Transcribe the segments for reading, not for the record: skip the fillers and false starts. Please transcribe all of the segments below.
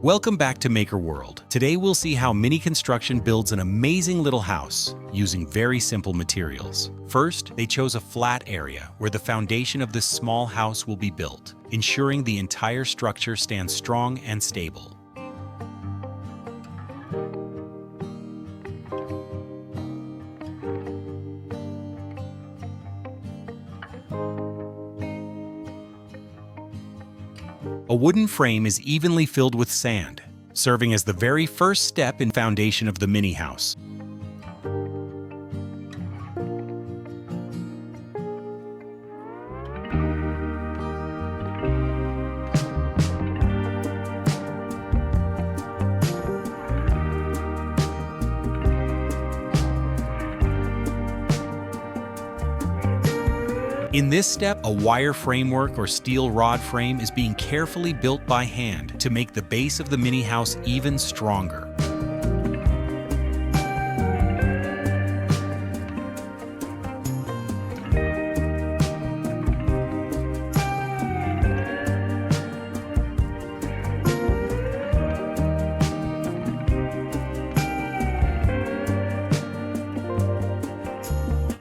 Welcome back to Maker World. Today we'll see how Mini Construction builds an amazing little house using very simple materials. First, they chose a flat area where the foundation of this small house will be built, ensuring the entire structure stands strong and stable. A wooden frame is evenly filled with sand, serving as the very first step in foundation of the mini house. In this step, a wire framework or steel rod frame is being carefully built by hand to make the base of the mini house even stronger.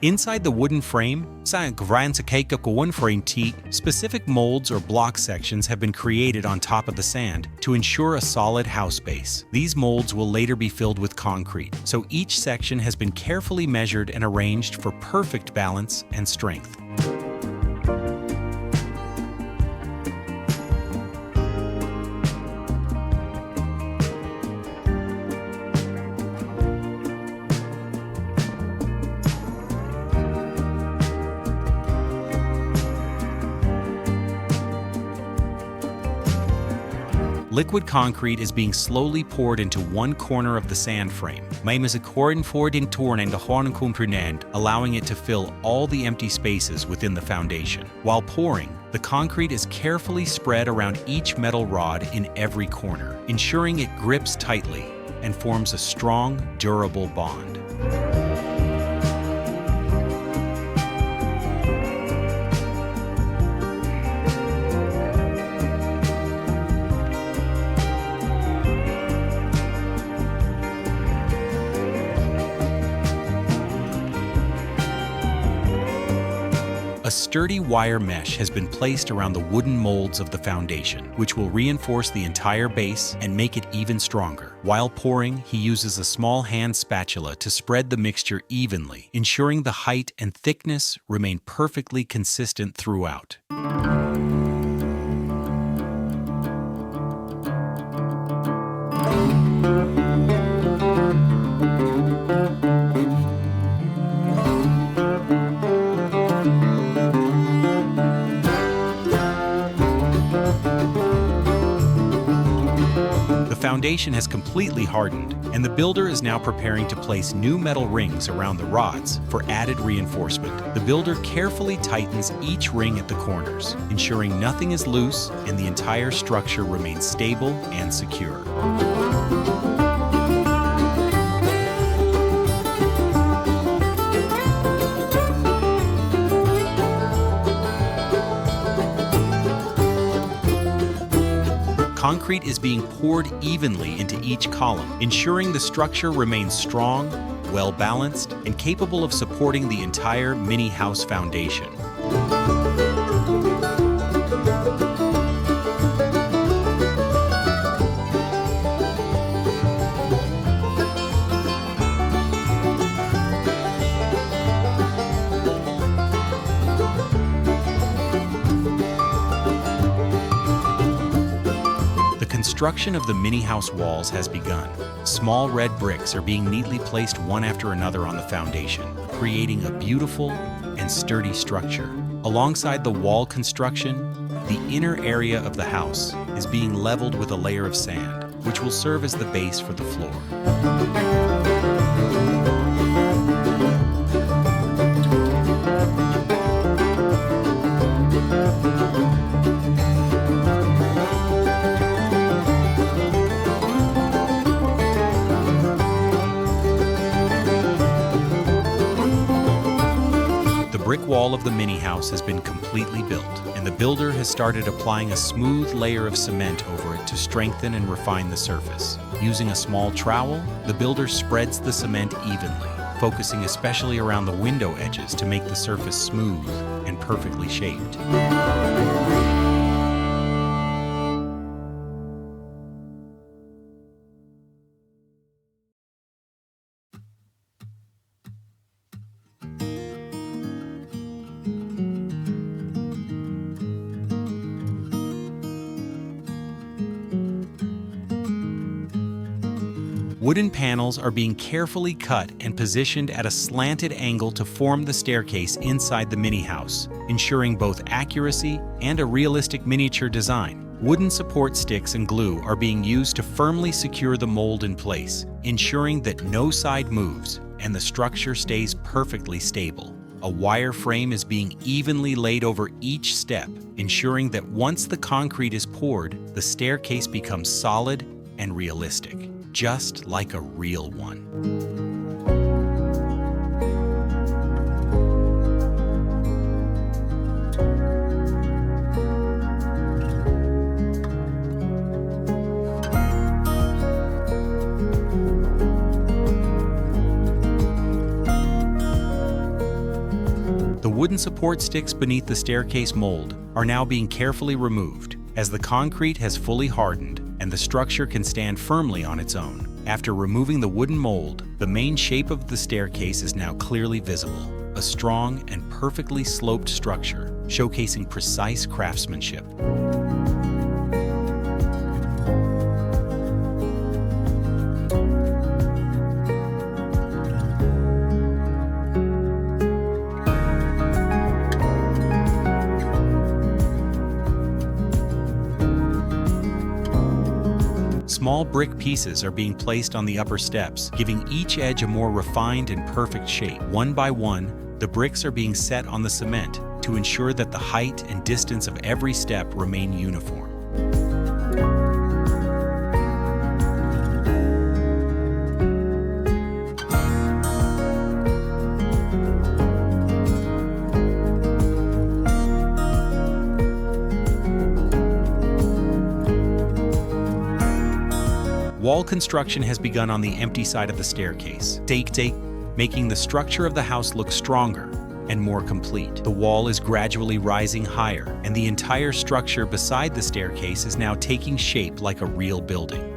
Inside the wooden frame, specific molds or block sections have been created on top of the sand to ensure a solid house base. These molds will later be filled with concrete, so each section has been carefully measured and arranged for perfect balance and strength. Liquid concrete is being slowly poured into one corner of the sand frame, allowing it to fill all the empty spaces within the foundation. While pouring, the concrete is carefully spread around each metal rod in every corner, ensuring it grips tightly and forms a strong, durable bond. A sturdy wire mesh has been placed around the wooden molds of the foundation, which will reinforce the entire base and make it even stronger. While pouring, he uses a small hand spatula to spread the mixture evenly, ensuring the height and thickness remain perfectly consistent throughout. The foundation has completely hardened, and the builder is now preparing to place new metal rings around the rods for added reinforcement. The builder carefully tightens each ring at the corners, ensuring nothing is loose and the entire structure remains stable and secure. Concrete is being poured evenly into each column, ensuring the structure remains strong, well-balanced, and capable of supporting the entire mini house foundation. Construction of the mini house walls has begun. Small red bricks are being neatly placed one after another on the foundation, creating a beautiful and sturdy structure. Alongside the wall construction, the inner area of the house is being leveled with a layer of sand, which will serve as the base for the floor. brick wall of the mini house has been completely built, and the builder has started applying a smooth layer of cement over it to strengthen and refine the surface. Using a small trowel, the builder spreads the cement evenly, focusing especially around the window edges to make the surface smooth and perfectly shaped. Wooden panels are being carefully cut and positioned at a slanted angle to form the staircase inside the mini house, ensuring both accuracy and a realistic miniature design. Wooden support sticks and glue are being used to firmly secure the mold in place, ensuring that no side moves and the structure stays perfectly stable. A wire frame is being evenly laid over each step, ensuring that once the concrete is poured, the staircase becomes solid and realistic, just like a real one. The wooden support sticks beneath the staircase mold are now being carefully removed as the concrete has fully hardened and the structure can stand firmly on its own. After removing the wooden mold, the main shape of the staircase is now clearly visible, a strong and perfectly sloped structure, showcasing precise craftsmanship. Small brick pieces are being placed on the upper steps, giving each edge a more refined and perfect shape. One by one, the bricks are being set on the cement to ensure that the height and distance of every step remain uniform. Wall construction has begun on the empty side of the staircase, making the structure of the house look stronger and more complete. The wall is gradually rising higher, and the entire structure beside the staircase is now taking shape like a real building.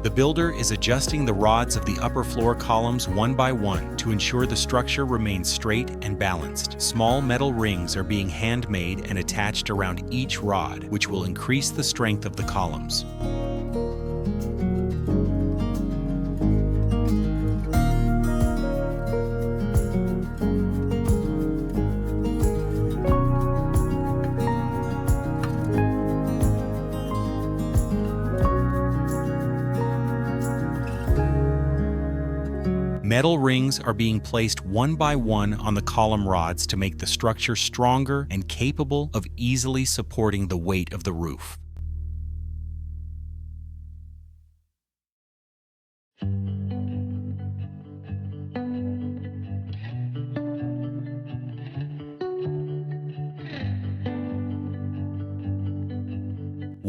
The builder is adjusting the rods of the upper floor columns one by one to ensure the structure remains straight and balanced. Small metal rings are being handmade and attached around each rod, which will increase the strength of the columns. Metal rings are being placed one by one on the column rods to make the structure stronger and capable of easily supporting the weight of the roof.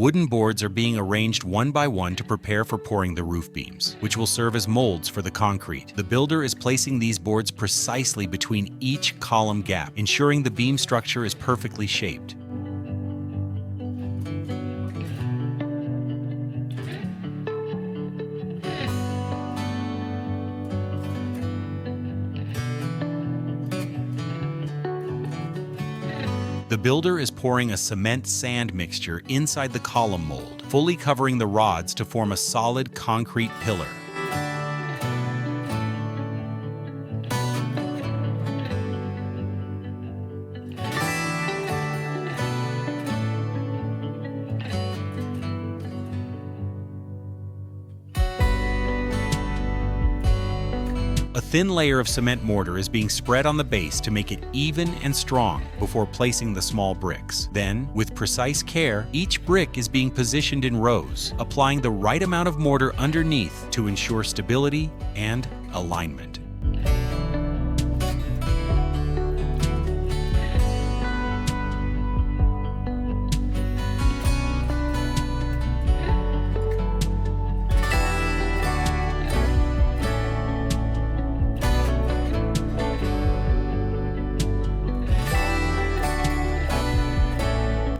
Wooden boards are being arranged one by one to prepare for pouring the roof beams, which will serve as molds for the concrete. The builder is placing these boards precisely between each column gap, ensuring the beam structure is perfectly shaped. The builder is pouring a cement sand mixture inside the column mold, fully covering the rods to form a solid concrete pillar. thin layer of cement mortar is being spread on the base to make it even and strong before placing the small bricks. Then, with precise care, each brick is being positioned in rows, applying the right amount of mortar underneath to ensure stability and alignment.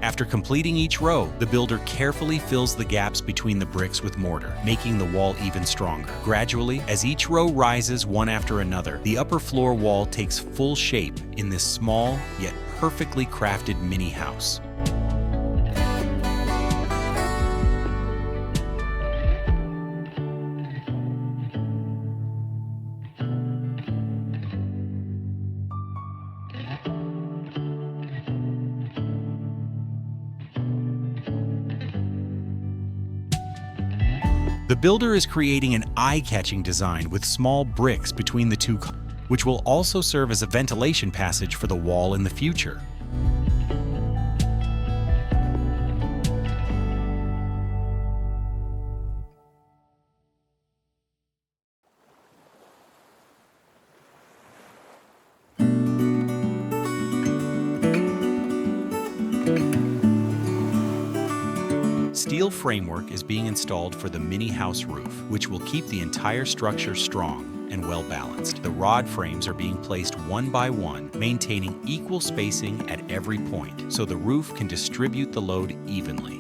After completing each row, the builder carefully fills the gaps between the bricks with mortar, making the wall even stronger. Gradually, as each row rises one after another, the upper floor wall takes full shape in this small yet perfectly crafted mini house. The builder is creating an eye-catching design with small bricks between the two, which will also serve as a ventilation passage for the wall in the future. Steel framework is being installed for the mini house roof, which will keep the entire structure strong and well balanced. The rod frames are being placed one by one, maintaining equal spacing at every point, so the roof can distribute the load evenly.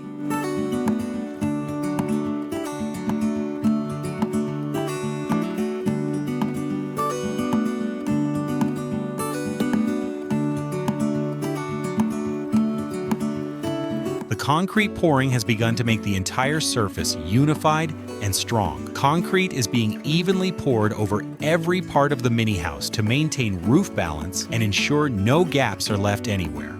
Concrete pouring has begun to make the entire surface unified and strong. Concrete is being evenly poured over every part of the mini house to maintain roof balance and ensure no gaps are left anywhere.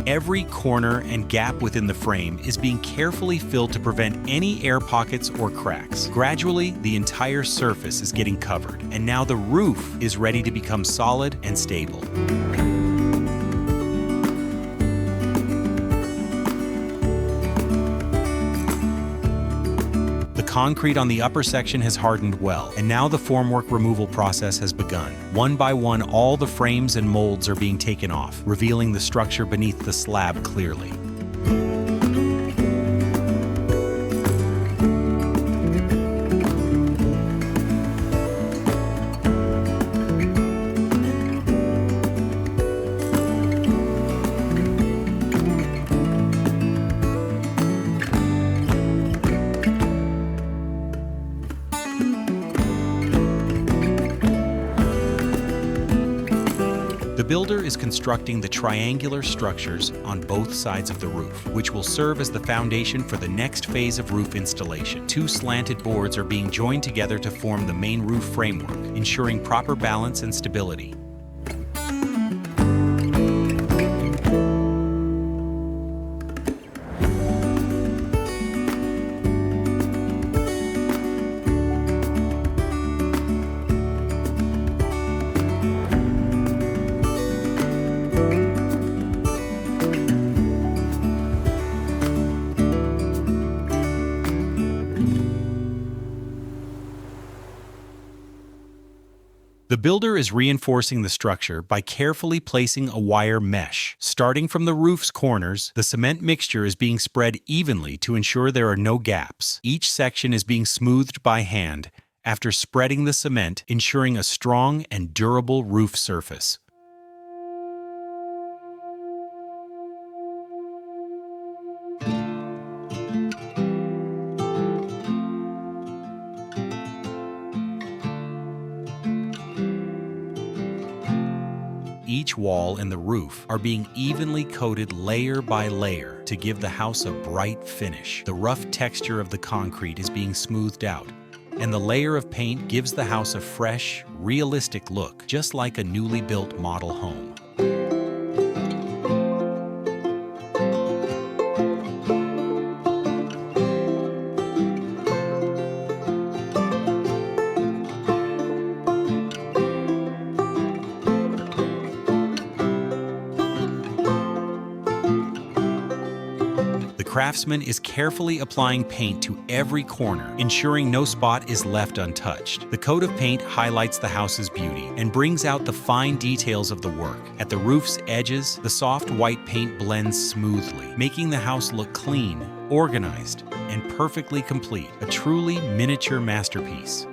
Every corner and gap within the frame is being carefully filled to prevent any air pockets or cracks. Gradually, the entire surface is getting covered, and now the roof is ready to become solid and stable. The concrete on the upper section has hardened well, and now the formwork removal process has begun. One by one, all the frames and molds are being taken off, revealing the structure beneath the slab clearly. The builder is constructing the triangular structures on both sides of the roof, which will serve as the foundation for the next phase of roof installation. Two slanted boards are being joined together to form the main roof framework, ensuring proper balance and stability. The builder is reinforcing the structure by carefully placing a wire mesh. Starting from the roof's corners, the cement mixture is being spread evenly to ensure there are no gaps. Each section is being smoothed by hand after spreading the cement, ensuring a strong and durable roof surface. each wall and the roof are being evenly coated layer by layer to give the house a bright finish. The rough texture of the concrete is being smoothed out, and the layer of paint gives the house a fresh, realistic look, just like a newly built model home. The craftsman is carefully applying paint to every corner, ensuring no spot is left untouched. The coat of paint highlights the house's beauty and brings out the fine details of the work. At the roof's edges, the soft white paint blends smoothly, making the house look clean, organized, and perfectly complete, a truly miniature masterpiece.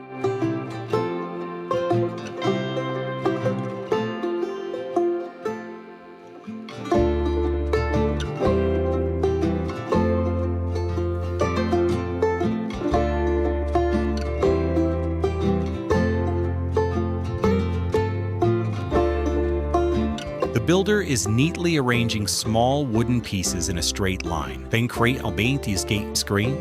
The builder is neatly arranging small wooden pieces in a straight line,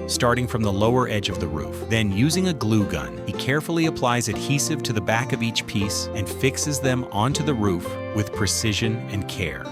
starting from the lower edge of the roof. Then, using a glue gun, he carefully applies adhesive to the back of each piece and fixes them onto the roof with precision and care.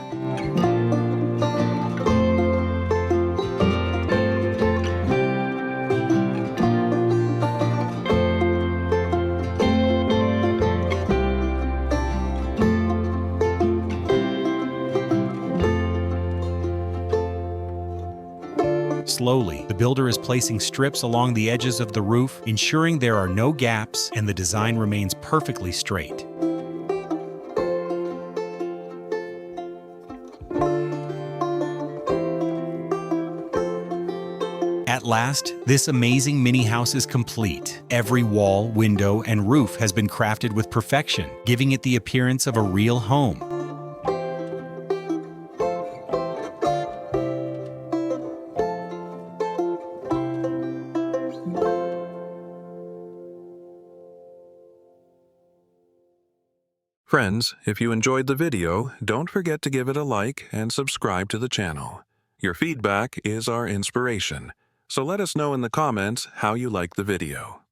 Slowly, the builder is placing strips along the edges of the roof, ensuring there are no gaps and the design remains perfectly straight. At last, this amazing mini house is complete. Every wall, window, and roof has been crafted with perfection, giving it the appearance of a real home. Friends, if you enjoyed the video, don't forget to give it a like and subscribe to the channel. Your feedback is our inspiration, so let us know in the comments how you like the video.